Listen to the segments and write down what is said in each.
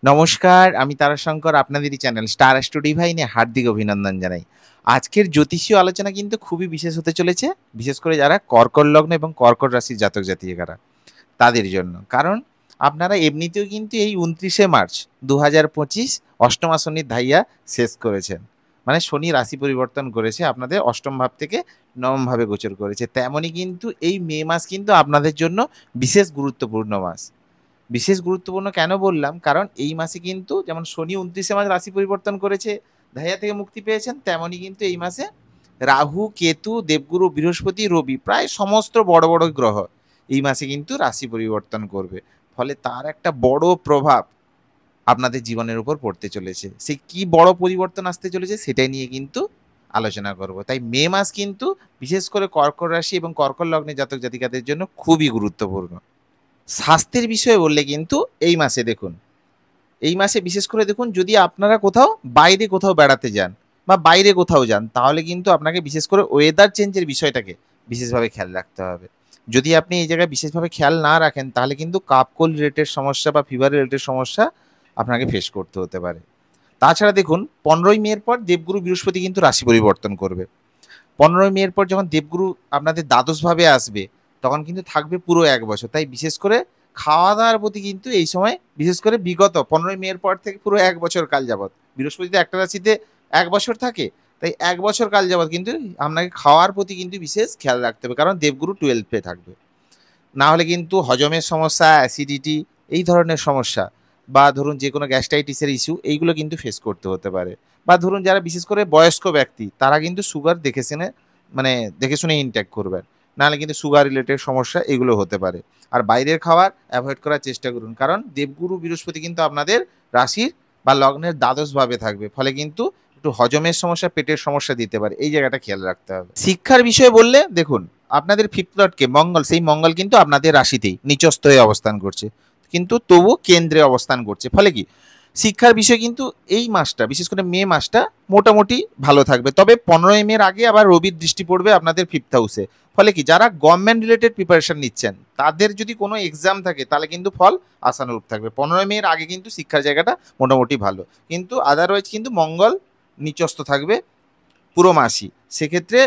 নমস্কার, আমি তারাশঙ্কর আপনাদেরই চ্যানেল স্টার অ্যাস্ট্রো ডিভাইনে হার্দিক অভিনন্দন জানাই। আজকের জ্যোতিষীয় আলোচনা কিন্তু খুবই বিশেষ হতে চলেছে। বিশেষ করে যারা কর্কট লগ্ন এবং কর্কট রাশির জাতক জাতিকারা তাদের জন্য। কারণ আপনারা এমনিতেও কিন্তু এই ২৯শে মার্চ ২০২৫ অষ্টমা শনির ধাইয়া শেষ করেছেন। মানে শনি রাশি পরিবর্তন করেছে আপনাদের অষ্টম ভাব থেকে নবম ভাবে গোচর করেছে। তেমনই কিন্তু এই মে মাস কিন্তু আপনাদের জন্য বিশেষ গুরুত্বপূর্ণ মাস। বিশেষ গুরুত্বপূর্ণ কেন বললাম? কারণ এই মাসে কিন্তু যেমন শনি ২৯শে মার্চ রাশি পরিবর্তন করেছে, ধাইয়া থেকে মুক্তি পেয়েছেন, তেমনই কিন্তু এই মাসে রাহু, কেতু, দেবগুরু, বৃহস্পতি, রবি প্রায় সমস্ত বড়, বড় গ্রহ এই মাসে কিন্তু রাশি পরিবর্তন করবে। ফলে তার একটা বড় প্রভাব আপনাদের জীবনের উপর পড়তে চলেছে। সেই কি বড় পরিবর্তন আসতে চলেছে সেটাই নিয়ে কিন্তু আলোচনা করব। তাই মে মাস কিন্তু বিশেষ করে কর্কট রাশি এবং কর্কট লগ্নের জাতক জাতিকাদের জন্য খুবই গুরুত্বপূর্ণ। স্বাস্থ্যের বিষয়ে বললে কিন্তু এই মাসে দেখুন, এই মাসে বিশেষ করে দেখুন যদি আপনারা কোথাও বাইরে কোথাও বেড়াতে যান বা বাইরে কোথাও যান তাহলে কিন্তু আপনাকে বিশেষ করে ওয়েদার চেঞ্জের বিষয়টাকে বিশেষভাবে খেয়াল রাখতে হবে। যদি আপনি এই জায়গায় বিশেষভাবে খেয়াল না রাখেন তাহলে কিন্তু কাপ কোল্ড রিলেটেড সমস্যা বা ফিভার রিলেটেড সমস্যা আপনাকে ফেস করতে হতে পারে। তাছাড়া দেখুন ১৫ই মের পর দেবগুরু বৃহস্পতি কিন্তু রাশি পরিবর্তন করবে। ১৫ই মের পর যখন দেবগুরু আপনাদের দ্বাদশভাবে আসবে তখন কিন্তু থাকবে পুরো ১ বছর। তাই বিশেষ করে খাওয়া-দাওয়ার প্রতি কিন্তু এই সময় বিশেষ করে বিগত ১৫ই মের পর থেকে পুরো ১ বছর কাল যাবৎ। বৃহস্পতি তো একটা রাশিতে ১ বছর থাকে। তাই ১ বছর কাল যাবৎ কিন্তু আপনাকে খাওয়ার প্রতি কিন্তু বিশেষ খেয়াল রাখতে হবে। কারণ দেবগুরু 12th এ থাকবে। না হলে কিন্তু হজমের সমস্যা, অ্যাসিডিটি এই ধরনের সমস্যা বা ধরুন যেকোনো গ্যাস্ট্রাইটিসের ইস্যু এইগুলো কিন্তু ফেস করতে হতে পারে। বা ধরুন যারা বিশেষ করে বয়স্ক ব্যক্তি তারা কিন্তু সুগার দেখে শুনে ইনটেক করবেন। নাহলে কিন্তু সুগার রিলেটেড সমস্যা এগুলো হতে পারে। আর বাইরের খাবার এভয়েড করার চেষ্টা করুন। কারণ দেবগুরু বৃহস্পতি কিন্তু আপনাদের রাশির বা লগ্নের দ্বাদশভাবে থাকবে। ফলে কিন্তু একটু হজমের সমস্যা, পেটের সমস্যা দিতে পারে। এই জায়গাটা খেয়াল রাখতে হবে। শিক্ষার বিষয়ে বললে দেখুন আপনাদের 5th লর্ডকে মঙ্গল, সেই মঙ্গল কিন্তু আপনাদের রাশিতেই নিচস্থ হয়ে অবস্থান করছে। কিন্তু তবুও কেন্দ্রে অবস্থান করছে। ফলে কি শিক্ষার বিষয় কিন্তু এই মাসটা বিশেষ করে মে মাসটা মোটামুটি ভালো থাকবে। তবে ১৫ই মের আগে আবার রবির দৃষ্টি পড়বে আপনাদের 5th হাউসে। ফলে কি যারা গভর্নমেন্ট রিলেটেড প্রিপারেশন নিচ্ছেন তাদের যদি কোনো এক্সাম থাকে তাহলে কিন্তু ফল আশানুরূপ থাকবে। ১৫ই মের আগে কিন্তু শিক্ষার জায়গাটা মোটামুটি ভালো। কিন্তু আদারওয়াইজ কিন্তু মঙ্গল নিচস্থ থাকবে পুরো মাসই। সেক্ষেত্রে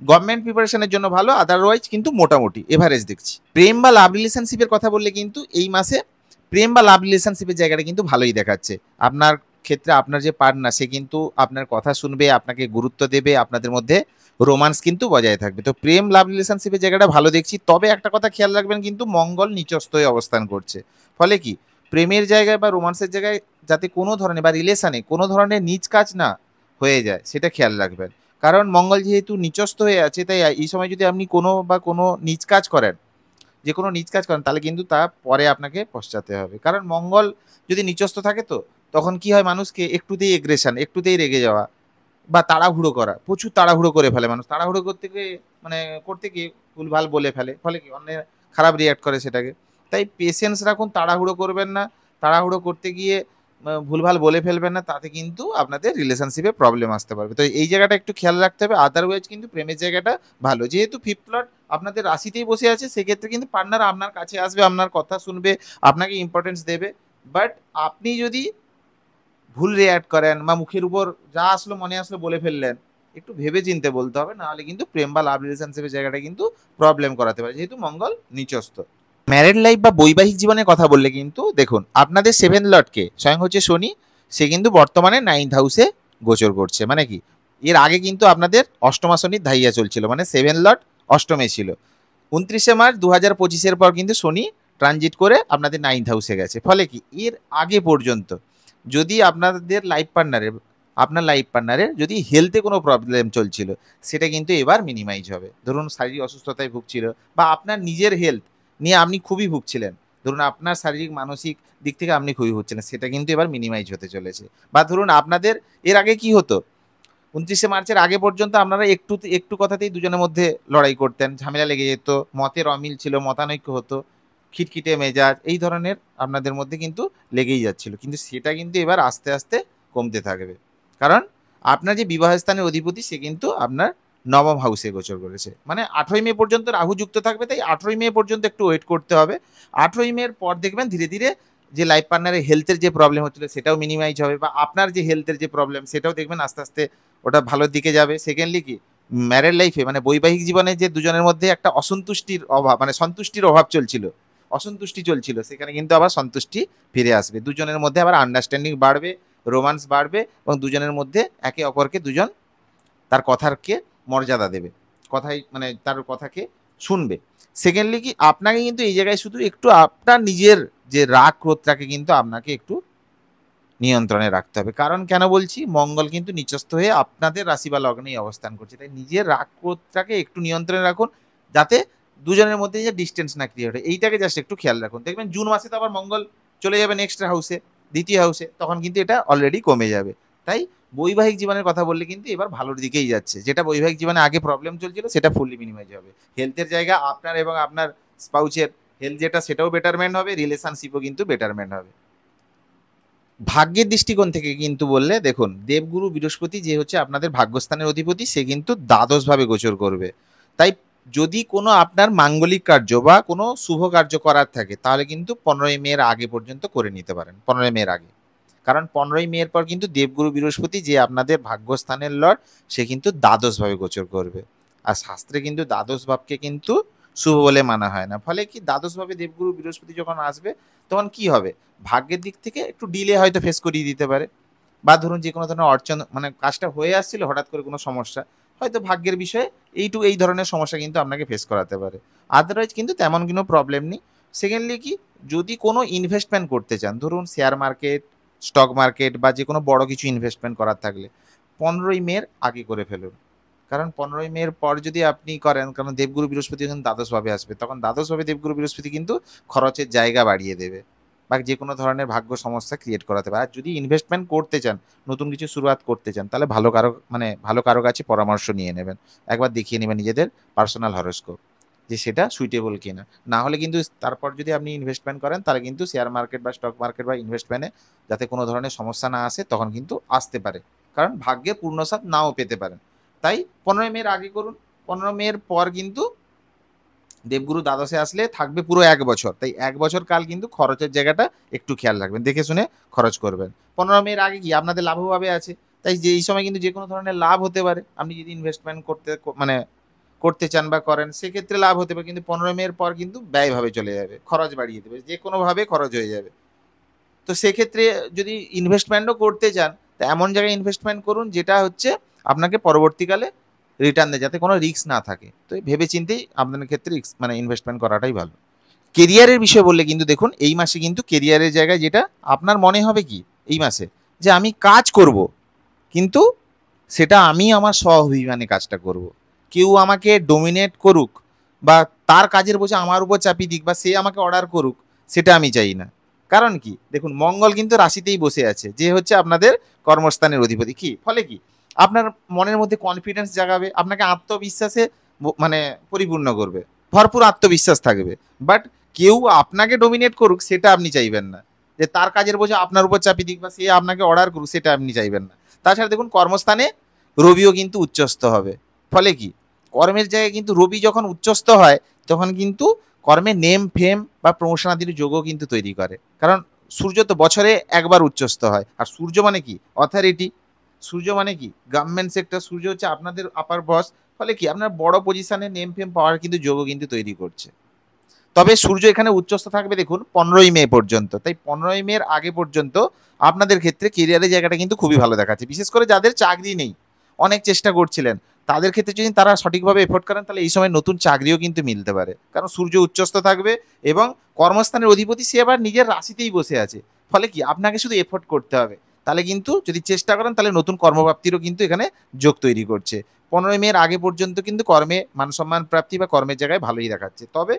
গভর্নমেন্ট প্রিপারেশনের জন্য ভালো, আদারওয়াইজ কিন্তু মোটামুটি এভারেজ দেখছি। প্রেম বা লাভ রিলেশনশিপের কথা বললে কিন্তু এই মাসে প্রেম বা লাভ রিলেশনশিপের জায়গাটা কিন্তু ভালোই দেখাচ্ছে। আপনার ক্ষেত্রে আপনার যে পার্টনার সে কিন্তু আপনার কথা শুনবে, আপনাকে গুরুত্ব দেবে, আপনাদের মধ্যে রোমান্স কিন্তু বজায় থাকবে। তো প্রেম লাভ রিলেশনশিপের জায়গাটা ভালো দেখছি। তবে একটা কথা খেয়াল রাখবেন কিন্তু মঙ্গল নিচস্থ হয়ে অবস্থান করছে। ফলে কি প্রেমের জায়গায় বা রোমান্সের জায়গায় যাতে কোনো ধরনের বা রিলেশনে কোনো ধরনের নিজ কাজ না হয়ে যায় সেটা খেয়াল রাখবেন। কারণ মঙ্গল যেহেতু নিচস্থ হয়ে আছে তাই এই সময় যদি আপনি কোনো নিজ কাজ করেন, যে কোনো নিজ কাজ করেন তাহলে কিন্তু তা পরে আপনাকে পশ্চাতে হবে। কারণ মঙ্গল যদি নিচস্থ থাকে তো তখন কি হয় মানুষকে একটুতেই এগ্রেশন, একটুতেই রেগে যাওয়া বা তাড়াহুড়ো করা, প্রচুর তাড়াহুড়ো করে ফেলে মানুষ। তাড়াহুড়ো করতে গিয়ে ভুলভাল বলে ফেলে। ফলে কি অন্যের খারাপ রিঅ্যাক্ট করে সেটাকে। তাই পেশেন্স রাখুন, তাড়াহুড়ো করবেন না। তাড়াহুড়ো করতে গিয়ে ভুলভাল বলে ফেলবেন না, তাতে কিন্তু আপনাদের রিলেশনশিপে প্রবলেম আসতে পারবে। তো এই জায়গাটা একটু খেয়াল রাখতে হবে। আদারওয়াইজ কিন্তু প্রেমের জায়গাটা ভালো। যেহেতু 5th লর্ড আপনাদের রাশিতেই বসে আছে সেক্ষেত্রে কিন্তু পার্টনার আপনার কাছে আসবে, আপনার কথা শুনবে, আপনাকে ইম্পর্টেন্স দেবে। বাট আপনি যদি ভুল রিঅ্যাক্ট করেন বা মুখের উপর যা আসলো মনে আসলো বলে ফেললেন, একটু ভেবে চিন্তে বলতে হবে, নাহলে কিন্তু প্রেম বা লাভ রিলেশনশিপের জায়গাটা কিন্তু প্রবলেম করাতে পারে যেহেতু মঙ্গল নিচস্থ। ম্যারেড লাইফ বা বৈবাহিক জীবনের কথা বললে কিন্তু দেখুন আপনাদের 7th লর্ডকে স্বয়ং হচ্ছে শনি, সে কিন্তু বর্তমানে 9th হাউসে গোচর করছে। মানে কি এর আগে কিন্তু আপনাদের অষ্টমা শনির ধাইয়া চলছিল, মানে 7th লর্ড অষ্টমে ছিল। ২৯শে মার্চ ২০২৫-এর পর কিন্তু শনি ট্রানজিট করে আপনাদের 9th হাউসে গেছে। ফলে কি এর আগে পর্যন্ত যদি আপনার লাইফ পার্টনারের যদি হেলথে কোনো প্রবলেম চলছিল সেটা কিন্তু এবার মিনিমাইজ হবে। ধরুন শারীরিক অসুস্থতায় ভুগছিল বা আপনার নিজের হেলথ নিয়ে আপনি খুবই ভুগছিলেন, ধরুন আপনার শারীরিক মানসিক দিক থেকে আপনি খুবই ভুগছিলেন, সেটা কিন্তু এবার মিনিমাইজ হতে চলেছে। বা ধরুন আপনাদের এর আগে কি হতো, ২৯শে মার্চের আগে পর্যন্ত আপনারা একটু একটু কথাতেই দুজনের মধ্যে লড়াই করতেন, ঝামেলা লেগে যেত, মতের অমিল ছিল, মতানৈক্য হতো, খিটখিটে মেজাজ এই ধরনের আপনাদের মধ্যে কিন্তু লেগেই যাচ্ছিল। কিন্তু সেটা কিন্তু এবার আস্তে আস্তে কমতে থাকবে। কারণ আপনার যে বিবাহস্থানের অধিপতি সে কিন্তু আপনার নবম হাউসে গোচর করেছে। মানে ৮ই মে পর্যন্ত রাহু যুক্ত থাকবে, তাই ৮ই মে পর্যন্ত একটু ওয়েট করতে হবে। ৮ই মের পর দেখবেন ধীরে ধীরে যে লাইফ পার্টনারের হেলথের যে প্রবলেম হচ্ছিল সেটাও মিনিমাইজ হবে, বা আপনার যে হেলথের যে প্রবলেম সেটাও দেখবেন আস্তে আস্তে ওটা ভালোর দিকে যাবে। সেকেন্ডলি কি ম্যারেড লাইফে মানে বৈবাহিক জীবনে যে দুজনের মধ্যে একটা অসন্তুষ্টির অভাব মানে সন্তুষ্টির অভাব চলছিল, অসন্তুষ্টি চলছিল, সেখানে কিন্তু আবার সন্তুষ্টি ফিরে আসবে, দুজনের মধ্যে আবার আন্ডারস্ট্যান্ডিং বাড়বে, রোমান্স বাড়বে এবং দুজনের মধ্যে একে অপরকে দুজন তার কথাকে মর্যাদা দেবে, কথাই মানে তার কথাকে শুনবে। সেকেন্ডলি কি আপনাকে কিন্তু এই জায়গায় শুধু একটু আপনার নিজের যে রাগ ক্রোধটাকে কিন্তু আপনাকে একটু নিয়ন্ত্রণে রাখতে হবে। কারণ কেন বলছি, মঙ্গল কিন্তু নিচস্থ হয়ে আপনাদের রাশি বা লগ্নেই অবস্থান করছে, তাই নিজের রাগ ক্রোধটাকে একটু নিয়ন্ত্রণে রাখুন, যাতে দুজনের মধ্যে যে ডিস্টেন্স না ক্রিয়েট হয়, এইটাকে জাস্ট একটু খেয়াল রাখুন। দেখবেন জুন মাসে তো আবার মঙ্গল চলে যাবে নেক্সট হাউসে, দ্বিতীয় হাউসে, তখন কিন্তু এটা অলরেডি কমে যাবে। তাই বৈবাহিক জীবনের কথা বললে কিন্তু এবার ভালোর দিকেই যাচ্ছে, যেটা বৈবাহিক জীবনে আগে প্রবলেম চলছিল সেটা ফুললি মিনিমাইজ হবে। হেলথের জায়গা আপনার এবং আপনার স্পাউচের হেলথ যেটা সেটাও বেটারমেন্ট হবে, রিলেশনশিপও কিন্তু বেটারমেন্ট হবে। ভাগ্যের দৃষ্টিকোণ থেকে কিন্তু বললে দেখুন, দেবগুরু বৃহস্পতি যে হচ্ছে আপনাদের ভাগ্যস্থানের অধিপতি, সে কিন্তু দ্বাদশভাবে গোচর করবে। তাই যদি কোনো আপনার মাঙ্গলিক কার্য বা কোনো শুভ কার্য করার থাকে তাহলে কিন্তু 15ই মের আগে পর্যন্ত করে নিতে পারেন, 15ই মের আগে। কারণ 15ই মের পর কিন্তু দেবগুরু বৃহস্পতি যে আপনাদের ভাগ্যস্থানের লর্ড, সে কিন্তু দ্বাদশভাবে গোচর করবে। আর শাস্ত্রে কিন্তু দ্বাদশ ভাবকে কিন্তু শুভ বলে মানা হয় না। ফলে কি দ্বাদশভাবে দেবগুরু বৃহস্পতি যখন আসবে তখন কি হবে, ভাগ্যের দিক থেকে একটু ডিলে হয়তো ফেস করিয়ে দিতে পারে, বা ধরুন যে কোনো ধরনের অর্চন মানে কাজটা হয়ে আসছিল হঠাৎ করে কোনো সমস্যা, হয়তো ভাগ্যের বিষয়ে এই ধরনের সমস্যা কিন্তু আপনাকে ফেস করাতে পারে। আদারওয়াইজ কিন্তু তেমন কোনো প্রবলেম নেই। সেকেন্ডলি কি, যদি কোনো ইনভেস্টমেন্ট করতে চান, ধরুন শেয়ার মার্কেট, স্টক মার্কেট বা যে কোনো বড় কিছু ইনভেস্টমেন্ট করার থাকলে 15ই মের আগে করে ফেলুন। কারণ 15ই মের পর যদি আপনি করেন, কারণ দেবগুরু বৃহস্পতি যখন দ্বাদশভাবে আসবে তখন দ্বাদশভাবে দেবগুরু বৃহস্পতি কিন্তু খরচের জায়গা বাড়িয়ে দেবে, বা যে কোনো ধরনের ভাগ্য সমস্যা ক্রিয়েট করাতে পারে। আর যদি ইনভেস্টমেন্ট করতে চান, নতুন কিছু শুরুয়াত করতে চান, তাহলে ভালো কারো কাছে পরামর্শ নিয়ে নেবেন, একবার দেখিয়ে নেবেন নিজেদের পার্সোনাল হরোস্কোপ যে সেটা সুইটেবল কিনা। না হলে কিন্তু তারপর যদি আপনি ইনভেস্টমেন্ট করেন তাহলে কিন্তু শেয়ার মার্কেট বা স্টক মার্কেট বা ইনভেস্টমেন্টে যাতে কোনো ধরনের সমস্যা না আসে তখন কিন্তু আসতে পারে, কারণ ভাগ্যে পূর্ণসাৎ নাও পেতে পারেন। তাই 15ই মের আগে করুন। 15ই মের পর কিন্তু দেবগুরু দ্বাদশে আসলে থাকবে পুরো 1 বছর, তাই 1 বছর কাল কিন্তু খরচের জায়গাটা একটু খেয়াল রাখবেন, দেখে শুনে খরচ করবেন। 15ই মের আগে কি আপনাদের লাভভাবে আছে, তাই যে এই সময় কিন্তু যে কোনো ধরনের লাভ হতে পারে। আপনি যদি ইনভেস্টমেন্ট মানে করতে চান বা করেন সেক্ষেত্রে লাভ হতে পারে, কিন্তু 15ই মের পর কিন্তু ব্যয়ভাবে চলে যাবে, খরচ বাড়িয়ে দেবে, যে কোনোভাবে খরচ হয়ে যাবে। তো সেক্ষেত্রে যদি ইনভেস্টমেন্টও করতে চান, তা এমন জায়গায় ইনভেস্টমেন্ট করুন যেটা হচ্ছে আপনাকে পরবর্তীকালে রিটার্ন দেয়, যাতে কোনো রিস্ক না থাকে। তো ভেবে চিন্তেই আপনাদের ক্ষেত্রে মানে ইনভেস্টমেন্ট করাটাই ভালো। কেরিয়ারের বিষয় বললে কিন্তু দেখুন, এই মাসে কিন্তু কেরিয়ারের জায়গায় যেটা আপনার মনে হবে কি এই মাসে, যে আমি কাজ করব, কিন্তু সেটা আমি আমার স্ব অভিমানে কাজটা করব। কেউ আমাকে ডোমিনেট করুক বা তার কাজের বোঝা আমার উপর চাপিয়ে দিক বা সে আমাকে অর্ডার করুক, সেটা আমি চাই না। কারণ কি দেখুন, মঙ্গল কিন্তু রাশিতেই বসে আছে, যে হচ্ছে আপনাদের কর্মস্থানের অধিপতি। কি ফলে কি আপনার মনের মধ্যে কনফিডেন্স জাগাবে, আপনাকে আত্মবিশ্বাসে মানে পরিপূর্ণ করবে, ভরপুর আত্মবিশ্বাস থাকবে। বাট কেউ আপনাকে ডোমিনেট করুক সেটা আপনি চাইবেন না, যে তার কাজের বোঝা আপনার উপর চাপিয়ে দিক বা সে আপনাকে অর্ডার করুক সেটা আপনি চাইবেন না। তাছাড়া দেখুন কর্মস্থানে রবিও কিন্তু উচ্চস্থ হবে। ফলে কি কর্মের জায়গায় কিন্তু রবি যখন উচ্চস্থ হয় তখন কিন্তু কর্মে নেম ফেম বা প্রমোশন আদির যোগও কিন্তু তৈরি করে। কারণ সূর্য তো বছরে একবার উচ্চস্থ হয়, আর সূর্য মানে কি অথরিটি, সূর্য মানে কি গভর্নমেন্ট সেক্টর, সূর্য হচ্ছে আপনাদের আপার বস। ফলে কি আপনার বড় পজিশনে নেম ফেম পাওয়ার কিন্তু যোগও কিন্তু তৈরি করছে। তবে সূর্য এখানে উচ্চস্থ থাকবে দেখুন 15ই মে পর্যন্ত, তাই 15ই মের আগে পর্যন্ত আপনাদের ক্ষেত্রে কেরিয়ারের জায়গাটা কিন্তু খুবই ভালো দেখাচ্ছে। বিশেষ করে যাদের চাকরি নেই, অনেক চেষ্টা করছিলেন, তাদের ক্ষেত্রে যদি তারা সঠিকভাবে এফোর্ট করেন তাহলে এই সময় নতুন চাকরিও কিন্তু মিলতে পারে। কারণ সূর্য উচ্চস্থ থাকবে এবং কর্মস্থানের অধিপতি সে আবার নিজের রাশিতেই বসে আছে। ফলে কি আপনাকে শুধু এফোর্ট করতে হবে, তাহলে কিন্তু যদি চেষ্টা করেন তাহলে নতুন কর্মপ্রাপ্তিরও কিন্তু এখানে যোগ তৈরি করছে। 15ই মের আগে পর্যন্ত কিন্তু কর্মে মানসম্মান প্রাপ্তি বা কর্মের জায়গায় ভালোই দেখাচ্ছে। তবে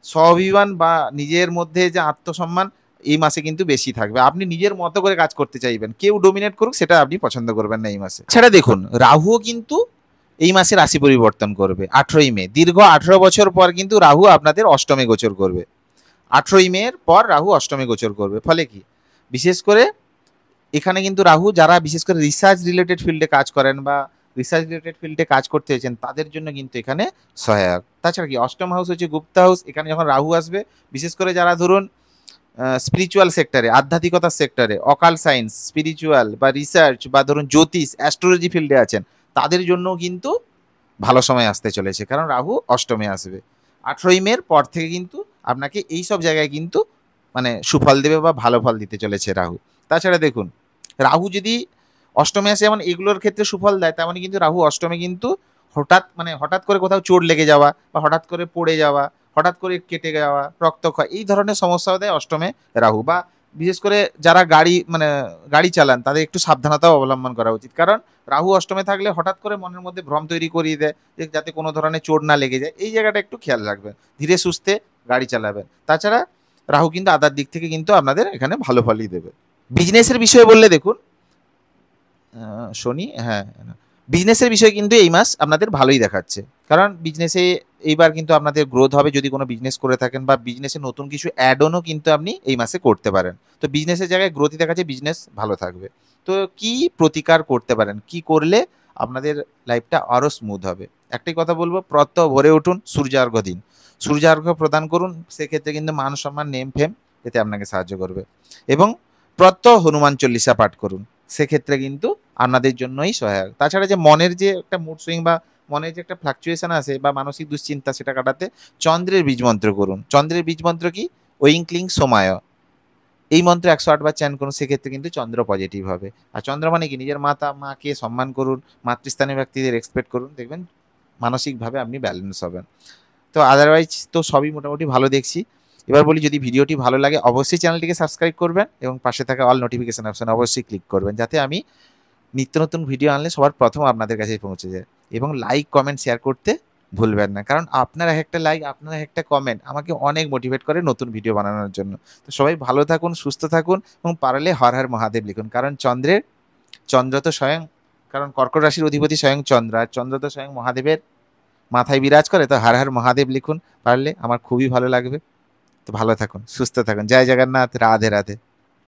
স্বাভিমান বা নিজের মধ্যে যে আত্মসম্মান এই মাসে কিন্তু বেশি থাকবে, আপনি নিজের মতো করে কাজ করতে চাইবেন, কেউ ডোমিনেট করুক সেটা আপনি পছন্দ করবেন না এই মাসে। ছাড়া দেখুন রাহুও কিন্তু এই মাসে রাশি পরিবর্তন করবে 18ই মে, দীর্ঘ 18 বছর পর কিন্তু রাহু আপনাদের অষ্টমে গোচর করবে। 18ই মের পর রাহু অষ্টমে গোচর করবে। ফলে কি বিশেষ করে এখানে কিন্তু রাহু যারা বিশেষ করে রিসার্চ রিলেটেড ফিল্ডে কাজ করেন বা রিসার্চ রিলেটেড ফিল্ডে কাজ করতে চাইছেন তাদের জন্য কিন্তু এখানে সহায়ক। তাছাড়া কি অষ্টম হাউস হচ্ছে গুপ্ত হাউস, এখানে যখন রাহু আসবে বিশেষ করে যারা ধরুন স্পিরিচুয়াল সেক্টরে, আধ্যাত্মিকতার সেক্টরে, অকাল সায়েন্স, স্পিরিচুয়াল বা রিসার্চ বা ধরুন জ্যোতিষ, অ্যাস্ট্রোলজি ফিল্ডে আছেন, তাদের জন্য কিন্তু ভালো সময় আসতে চলেছে, কারণ রাহু অষ্টমে আসবে। 18ই মের পর থেকে কিন্তু আপনাকে এই সব জায়গায় কিন্তু মানে সুফল দেবে বা ভালো ফল দিতে চলেছে রাহু। তাছাড়া দেখুন, রাহু যদি অষ্টমে আসে যেমন এগুলোর ক্ষেত্রে সুফল দেয়, তেমনই কিন্তু রাহু অষ্টমে কিন্তু হঠাৎ করে কোথাও চোট লেগে যাওয়া বা হঠাৎ করে পড়ে যাওয়া, হঠাৎ করে কেটে যাওয়া, রক্তক্ষয়, এই ধরনের সমস্যাও দেয় অষ্টমে রাহু। বা বিশেষ করে যারা গাড়ি চালান তাদের একটু সাবধানতাও অবলম্বন করা উচিত, কারণ রাহু অষ্টমে থাকলে হঠাৎ করে মনের মধ্যে ভ্রম তৈরি করিয়ে দেয় যে যাতে কোনো ধরনের চোট না লেগে যায়। এই জায়গাটা একটু খেয়াল রাখবেন, ধীরে সুস্থে গাড়ি চালাবেন। তাছাড়া রাহু কিন্তু আদার দিক থেকে কিন্তু আপনাদের এখানে ভালো ফলই দেবে। বিজনেসের বিষয়ে বললে দেখুন, শনি, হ্যাঁ, বিজনেসের বিষয় কিন্তু এই মাস আপনাদের ভালোই দেখাচ্ছে, কারণ বিজনেসে এইবার কিন্তু আপনাদের গ্রোথ হবে যদি কোনো বিজনেস করে থাকেন, বা বিজনেসে নতুন কিছু অ্যাড অনও কিন্তু আপনি এই মাসে করতে পারেন। তো বিজনেসের জায়গায় গ্রোথই দেখাচ্ছে, বিজনেস ভালো থাকবে। তো কি প্রতিকার করতে পারেন, কি করলে আপনাদের লাইফটা আরও স্মুথ হবে? একটাই কথা বলবো, প্রত্যহ ভোরে উঠুন, সূর্যার্ঘ্য দিন, সূর্যার্ঘ্য প্রদান করুন, সেক্ষেত্রে কিন্তু মান সম্মান নেম ফেম এতে আপনাকে সাহায্য করবে। এবং প্রত্যহ হনুমান চল্লিশা পাঠ করুন, সেক্ষেত্রে কিন্তু আপনাদের জন্যই সহায়ক। তাছাড়া যে মনের যে একটা মুড সুইং বা মনের যে একটা ফ্লাকচুয়েশন আছে বা মানসিক দুশ্চিন্তা, সেটা কাটাতে চন্দ্রের বীজ মন্ত্র করুন। চন্দ্রের বীজ মন্ত্র কি? ওইং ক্লিং সোমায়, এই মন্ত্র 108 বার চ্যান করুন, সেক্ষেত্রে কিন্তু চন্দ্র পজিটিভ হবে। আর চন্দ্র মানে কি? নিজের মাকে সম্মান করুন, মাতৃস্থানীয় ব্যক্তিদের রেসপেক্ট করুন, দেখবেন মানসিকভাবে আপনি ব্যালেন্স হবেন। তো আদারওয়াইজ তো সবই মোটামুটি ভালো দেখছি। এবার বলি, যদি ভিডিওটি ভালো লাগে অবশ্যই চ্যানেলটিকে সাবস্ক্রাইব করবেন এবং পাশে থাকা অল নোটিফিকেশন অপশন অবশ্যই ক্লিক করবেন, যাতে আমি নিত্য নতুন ভিডিও আনলে সবার প্রথম আপনাদের কাছে পৌঁছে যায়। এবং লাইক কমেন্ট শেয়ার করতে ভুলবেন না, কারণ আপনার একটা লাইক, আপনার একটা কমেন্ট আমাকে অনেক মোটিভেট করে নতুন ভিডিও বানানোর জন্য। তো সবাই ভালো থাকুন, সুস্থ থাকুন, এবং পারলে হর হর মহাদেব লিখুন, কারণ চন্দ্র তো স্বয়ং, কারণ কর্কট রাশির অধিপতি স্বয়ং চন্দ্র, আর চন্দ্র তো স্বয়ং মহাদেবের মাথায় বিরাজ করে। তো হর হর মহাদেব লিখুন, পারলে আমার খুবই ভালো লাগবে। তো ভালো থাকুন, সুস্থ থাকুন, জয় জগন্নাথ, রাধে রাধে।